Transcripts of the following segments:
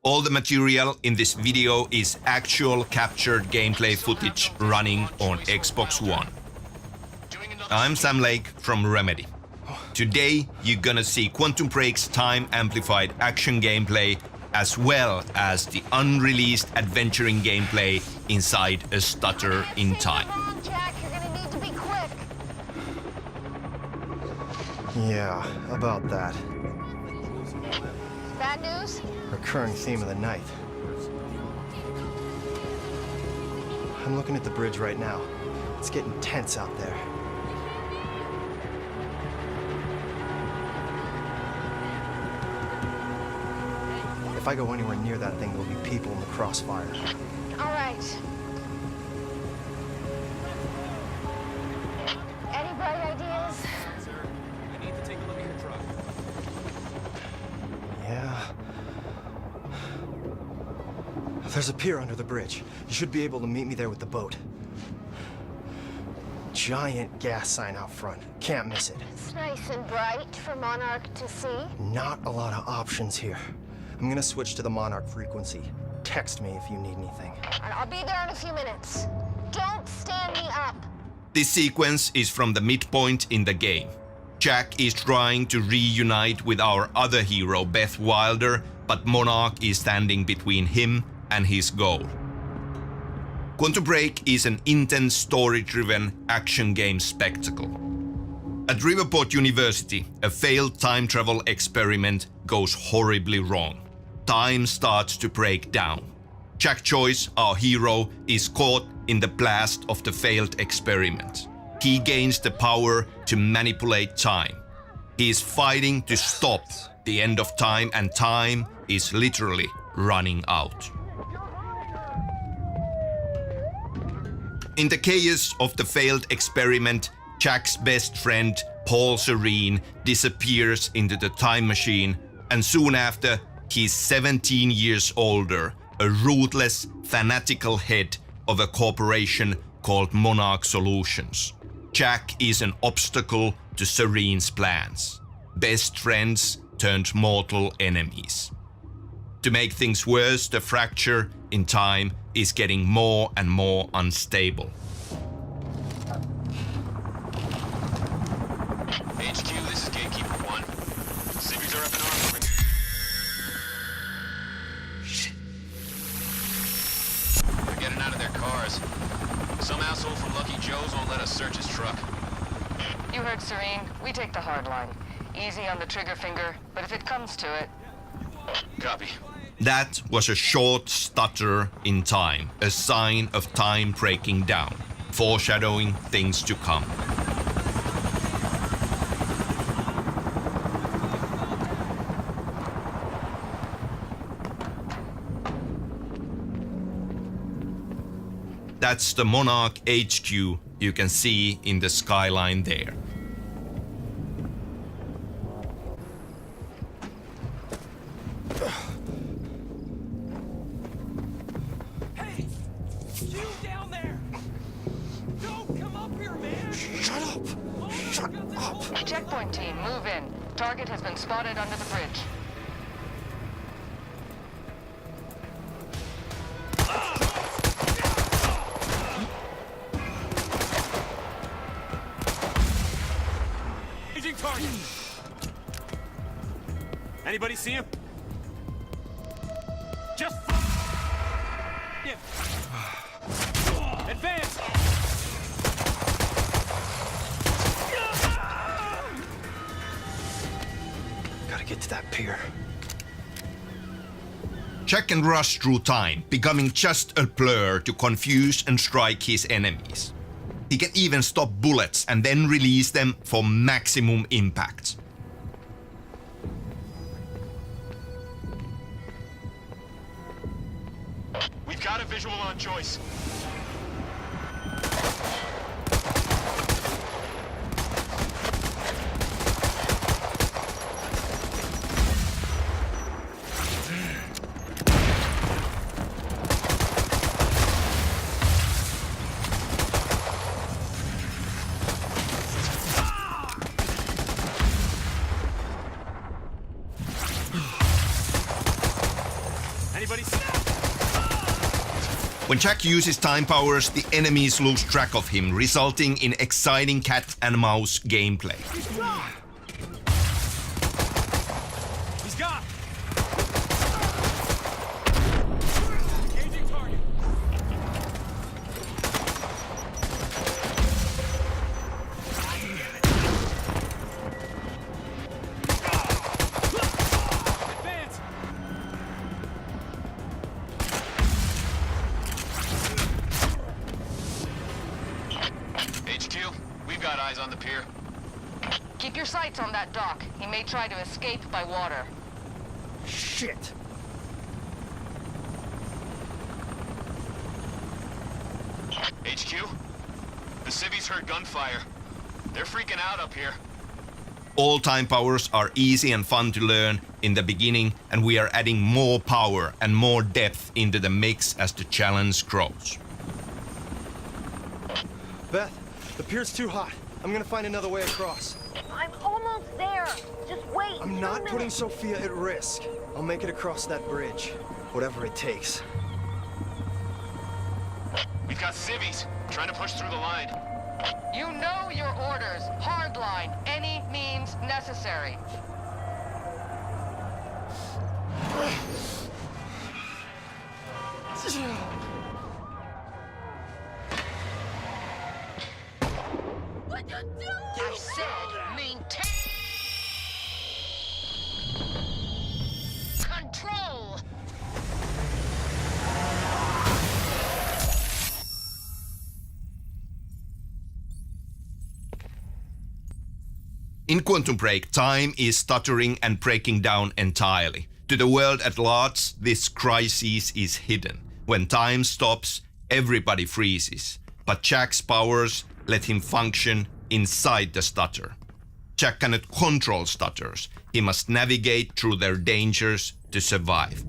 All the material in this video is actual captured gameplay footage running on Xbox One. I'm Sam Lake from Remedy. Today you're gonna see Quantum Break's time-amplified action gameplay as well as the unreleased adventuring gameplay inside A Stutter in Time. Jack, you're gonna need to be quick. Yeah, about that. Bad news? Recurring theme of the night. I'm looking at the bridge right now. It's getting tense out there. If I go anywhere near that thing, there'll be people in the crossfire. All right. Any bright ideas? Sir, I need to take a look at your truck. Yeah. There's a pier under the bridge. You should be able to meet me there with the boat. Giant gas sign out front. Can't miss it. It's nice and bright for Monarch to see. Not a lot of options here. I'm gonna switch to the Monarch frequency. Text me if you need anything. And I'll be there in a few minutes. Don't stand me up. This sequence is from the midpoint in the game. Jack is trying to reunite with our other hero, Beth Wilder, but Monarch is standing between him and his goal. Quantum Break is an intense story-driven action game spectacle. At Riverport University, a failed time travel experiment goes horribly wrong. Time starts to break down. Jack Joyce, our hero, is caught in the blast of the failed experiment. He gains the power to manipulate time. He is fighting to stop the end of time, and time is literally running out. In the chaos of the failed experiment, Jack's best friend, Paul Serene, disappears into the time machine, and soon after, he's 17 years older, a ruthless, fanatical head of a corporation called Monarch Solutions. Jack is an obstacle to Serene's plans. Best friends turned mortal enemies. To make things worse, the fracture in time is getting more and more unstable. HQ, this is Gatekeeper 1. Civvies are up in arms. They're getting out of their cars. Some asshole from Lucky Joe's won't let us search his truck. You heard Serene. We take the hard line. Easy on the trigger finger, but if it comes to it... Copy. That was a short stutter in time, a sign of time breaking down, foreshadowing things to come. That's the Monarch HQ you can see in the skyline there. Hey! You down there! Don't come up here, man! Shut up! Shut up! Checkpoint team, move in. Target has been spotted under the bridge. Aging target! Anybody see him? Just yeah. Advance! Gotta get to that pier. Jack can rush through time, becoming just a blur to confuse and strike his enemies. He can even stop bullets and then release them for maximum impact. We've got a visual on Joyce. Anybody snap? When Jack uses time powers, the enemies lose track of him, resulting in exciting cat and mouse gameplay. He's gone. Engaging target. Advance. HQ, we've got eyes on the pier. Keep your sights on that dock. He may try to escape by water. Shit! HQ, the civvies heard gunfire. They're freaking out up here. All time powers are easy and fun to learn in the beginning, and we are adding more power and more depth into the mix as the challenge grows. Beth, the pier's too hot. I'm gonna find another way across. I'm almost there. Just wait. I'm 2 not minutes. putting Sophia at risk. I'll make it across that bridge. Whatever it takes. We've got civvies trying to push through the line. You know your orders. Hardline. Any means necessary. I said maintain control. In Quantum Break, time is stuttering and breaking down entirely. To the world at large, this crisis is hidden. When time stops, everybody freezes. But Jack's powers let him function inside the stutter. Jack cannot control stutters. He must navigate through their dangers to survive.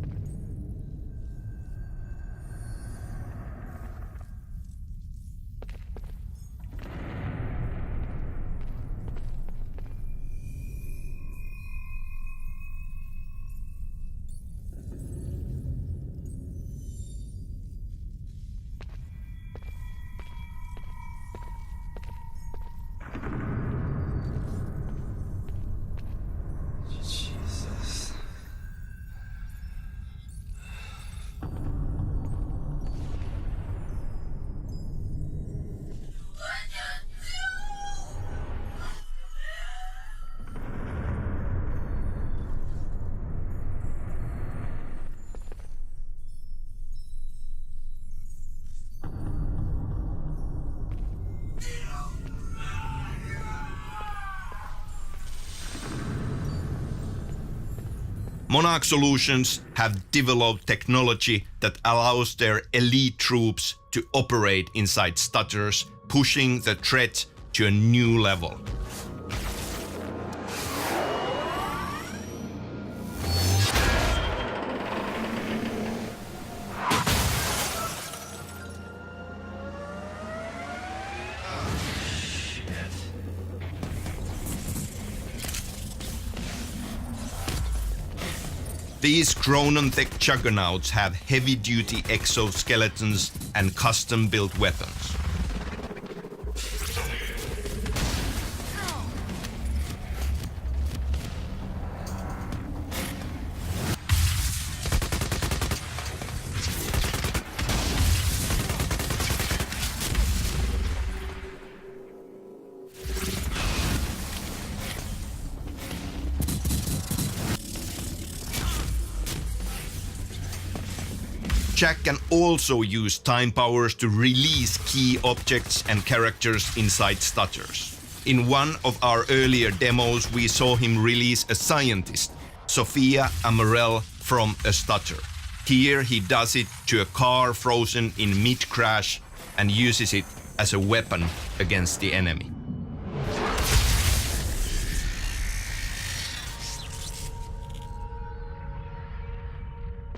Jesus. Monarch Solutions have developed technology that allows their elite troops to operate inside stutters, pushing the threat to a new level. These Chronantech juggernauts have heavy-duty exoskeletons and custom-built weapons. Jack can also use time powers to release key objects and characters inside stutters. In one of our earlier demos, we saw him release a scientist, Sophia Amarell, from a stutter. Here he does it to a car frozen in mid-crash and uses it as a weapon against the enemy.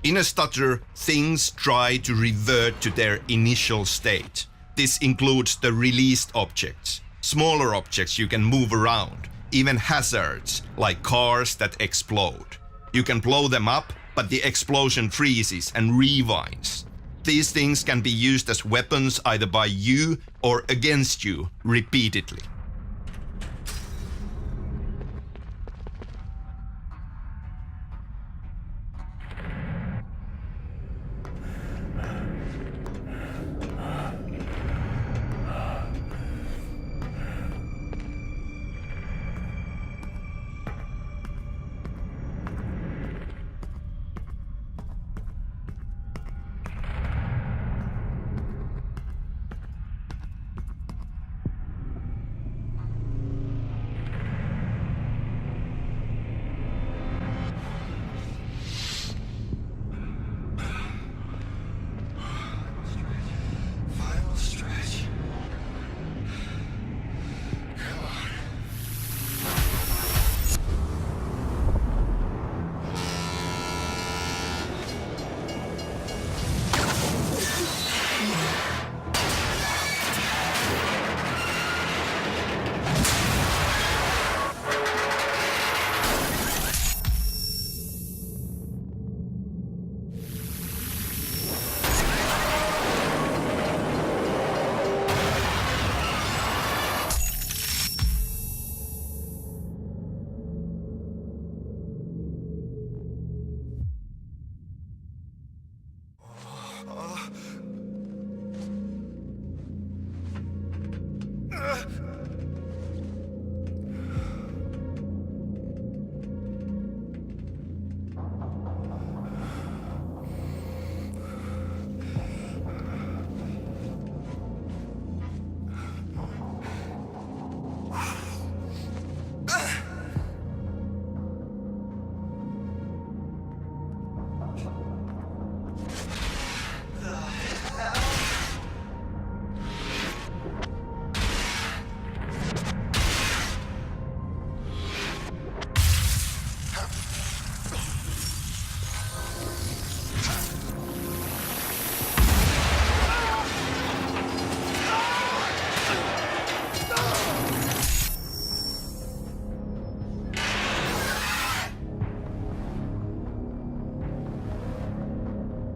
In a stutter, things try to revert to their initial state. This includes the released objects, smaller objects you can move around, even hazards like cars that explode. You can blow them up but the explosion freezes and rewinds. These things can be used as weapons either by you or against you repeatedly. Final stretch.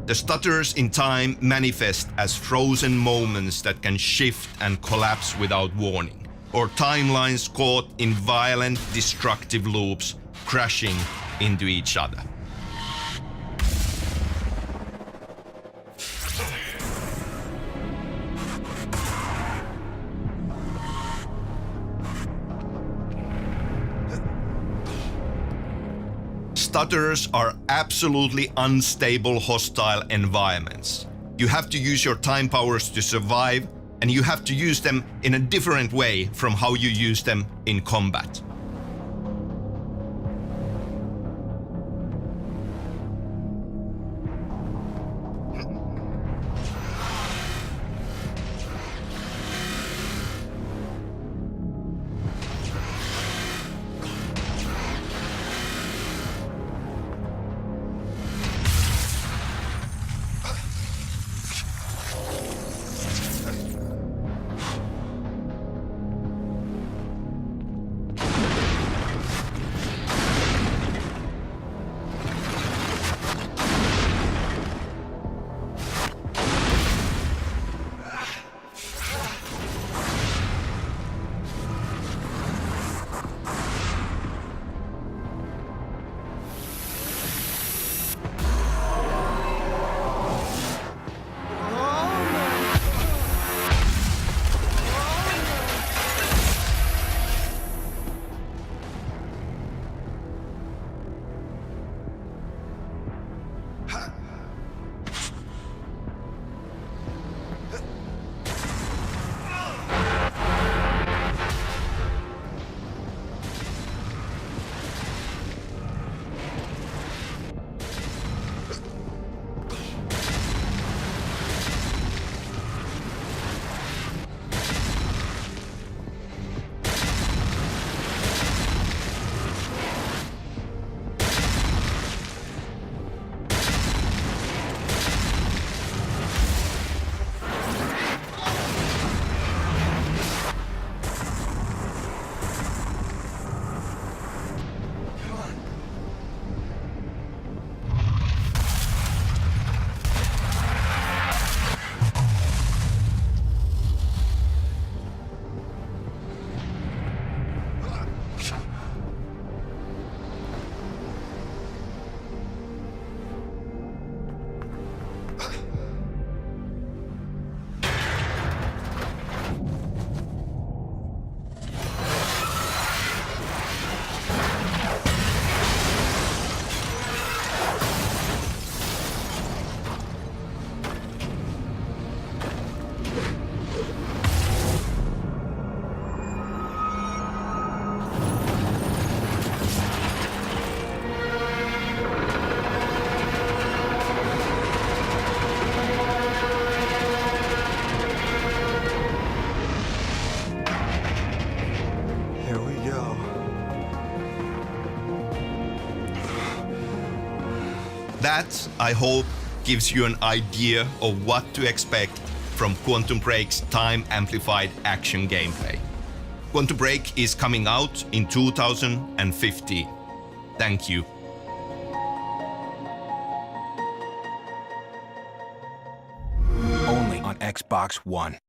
The stutters in time manifest as frozen moments that can shift and collapse without warning, or timelines caught in violent, destructive loops crashing into each other. Stutters are absolutely unstable, hostile environments. You have to use your time powers to survive, and you have to use them in a different way from how you use them in combat. That, I hope, gives you an idea of what to expect from Quantum Break's time-amplified action gameplay. Quantum Break is coming out in 2015. Thank you. Only on Xbox One.